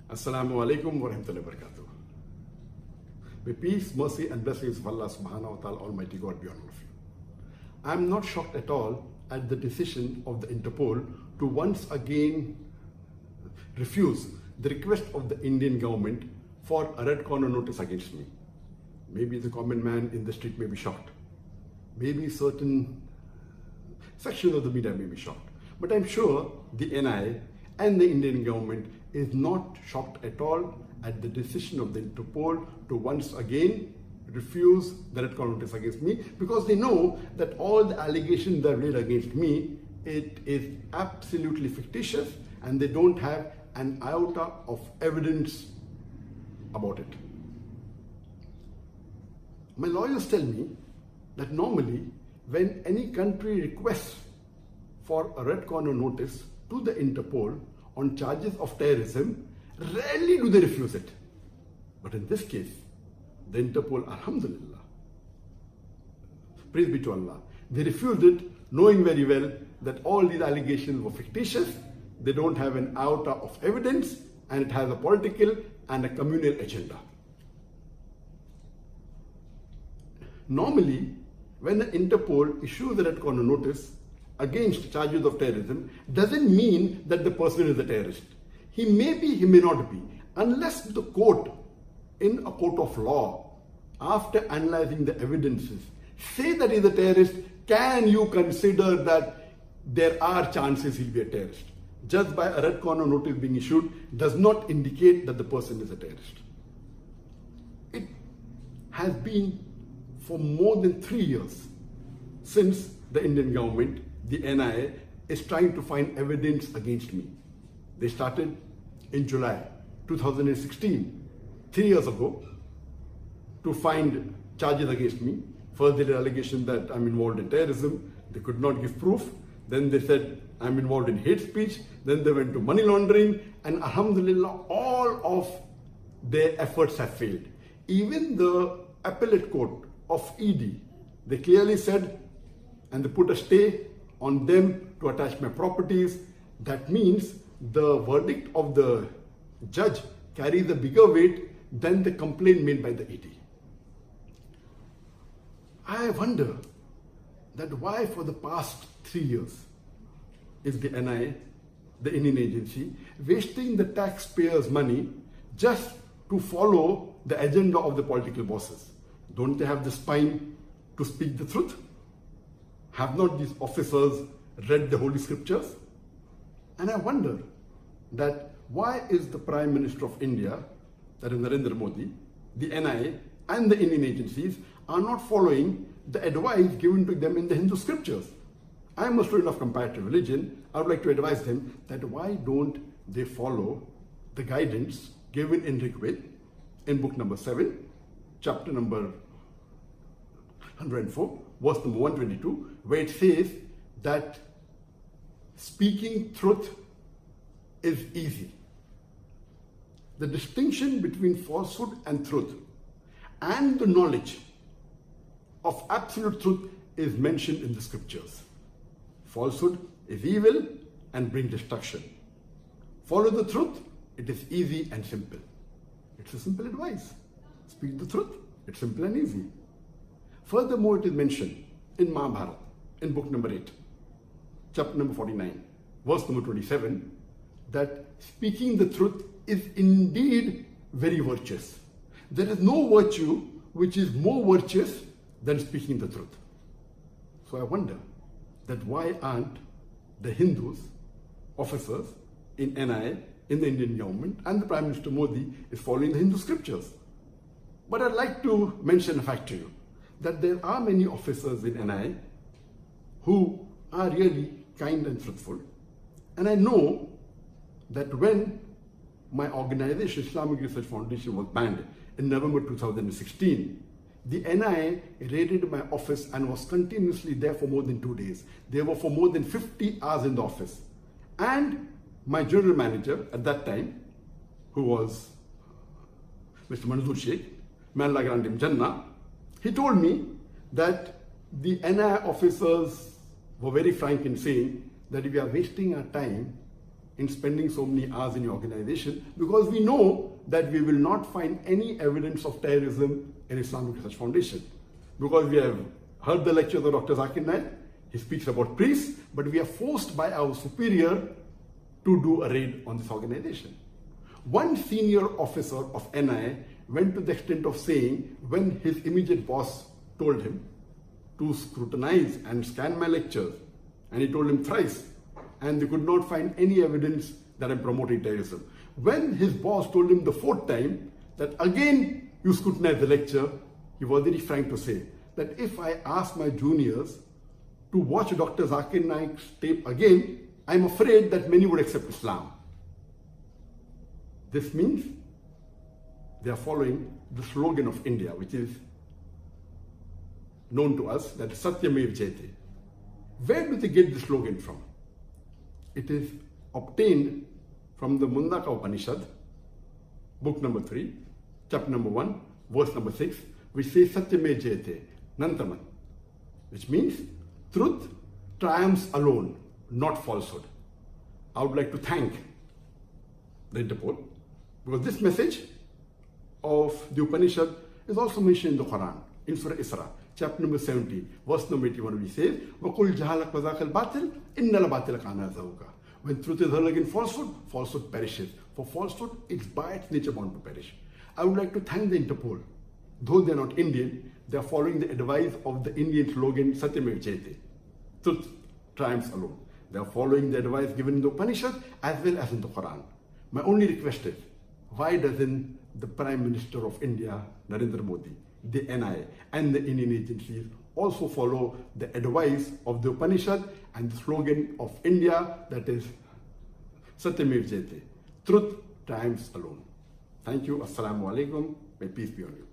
Assalamu alaikum wa rahmatullahi wa barakatuh. May peace, mercy and blessings of Allah subhanahu wa ta'ala Almighty God be on all of you. I am not shocked at all at the decision of the Interpol to once again refuse the request of the Indian government for a red corner notice against me. Maybe the common man in the street may be shocked. Maybe certain sections of the media may be shocked. But I'm sure the NIA and the Indian government is not shocked at all at the decision of the Interpol to once again refuse the red corner notice against me, because they know that all the allegations that are laid against me, it is absolutely fictitious and they don't have an iota of evidence about it. My lawyers tell me that normally when any country requests for a red corner notice to the Interpol on charges of terrorism, rarely do they refuse it. But in this case, the Interpol, alhamdulillah, praise be to Allah, they refused it, knowing very well that all these allegations were fictitious, they don't have an iota of evidence, and it has a political and a communal agenda. Normally, when the Interpol issues a red corner notice against charges of terrorism, doesn't mean that the person is a terrorist. He may be, he may not be, unless the court, in a court of law, after analyzing the evidences, say that he's a terrorist. Can you consider that there are chances he'll be a terrorist? Just by a red corner notice being issued does not indicate that the person is a terrorist. It has been for more than 3 years since the Indian government, the NIA, is trying to find evidence against me. They started in July 2016, 3 years ago, to find charges against me. First they did allegation that I'm involved in terrorism. They could not give proof. Then they said I'm involved in hate speech. Then they went to money laundering, and alhamdulillah, all of their efforts have failed. Even the appellate court of ED, they clearly said, and they put a stay on them to attach my properties. That means the verdict of the judge carries a bigger weight than the complaint made by the ED. I wonder that why for the past 3 years is the NIA, the Indian agency, wasting the taxpayers' money just to follow the agenda of the political bosses? Don't they have the spine to speak the truth? Have not these officers read the Holy Scriptures? And I wonder that why is the Prime Minister of India, that is Narendra Modi, the NIA and the Indian agencies are not following the advice given to them in the Hindu scriptures? I am a student of comparative religion. I would like to advise them that why don't they follow the guidance given in Rigved in book number 7, chapter number 104, verse number 122, where it says that speaking truth is easy. The distinction between falsehood and truth and the knowledge of absolute truth is mentioned in the scriptures. Falsehood is evil and brings destruction. Follow the truth, it is easy and simple. It's a simple advice. Speak the truth, it's simple and easy. Furthermore, it is mentioned in Mahabharata, in book number 8, chapter number 49, verse number 27, that speaking the truth is indeed very virtuous. There is no virtue which is more virtuous than speaking the truth. So I wonder that why aren't the Hindus, officers in NIA, in the Indian government, and the Prime Minister Modi is following the Hindu scriptures? But I'd like to mention a fact to you, that there are many officers in NIA who are really kind and truthful. And I know that when my organization, Islamic Research Foundation, was banned in November 2016, the NIA raided my office and was continuously there for more than 2 days. They were for more than 50 hours in the office. And my general manager at that time, who was Mr. Manzoor Sheikh, may Allah grant him Jannah, he told me that the NIA officers were very frank in saying that we are wasting our time in spending so many hours in your organization, because we know that we will not find any evidence of terrorism in Islamic Research Foundation. Because we have heard the lectures of Dr. Zakir Naik, he speaks about priests, but we are forced by our superior to do a raid on this organization. One senior officer of NI went to the extent of saying, when his immediate boss told him to scrutinize and scan my lectures, and he told him thrice, and they could not find any evidence that I'm promoting terrorism. When his boss told him the fourth time that again you scrutinize the lecture, he was very frank to say that if I ask my juniors to watch Dr. Zakir Naik's tape again, I'm afraid that many would accept Islam. This means they are following the slogan of India, which is known to us, that Satyamev Jayate. Where do they get the slogan from? It is obtained from the Mundaka Upanishad, book number 3, chapter number 1, verse number 6, which says Satyamev Jayate, Nantaman, which means truth triumphs alone, not falsehood. I would like to thank the Interpol, because this message of the Upanishad is also mentioned in the Quran, in Surah Isra, chapter number 70, verse number 81, which says, وَقُلْ جَهَلَكْ وَذَاكَ الْبَاطِلِ إِنَّ الْبَاطِلَ كَانَ زَهُوقًا. When truth is hurled against falsehood, falsehood perishes. For falsehood, it's by its nature bound to perish. I would like to thank the Interpol. Though they are not Indian, they are following the advice of the Indian slogan, Satyamev Jayate. Truth triumphs alone. They are following the advice given in the Upanishad as well as in the Quran. My only request is, why doesn't the Prime Minister of India, Narendra Modi, the NI and the Indian agencies also follow the advice of the Upanishad and the slogan of India, that is Satyamev Jayate, truth triumphs alone. Thank you. Assalamu alaikum. May peace be on you.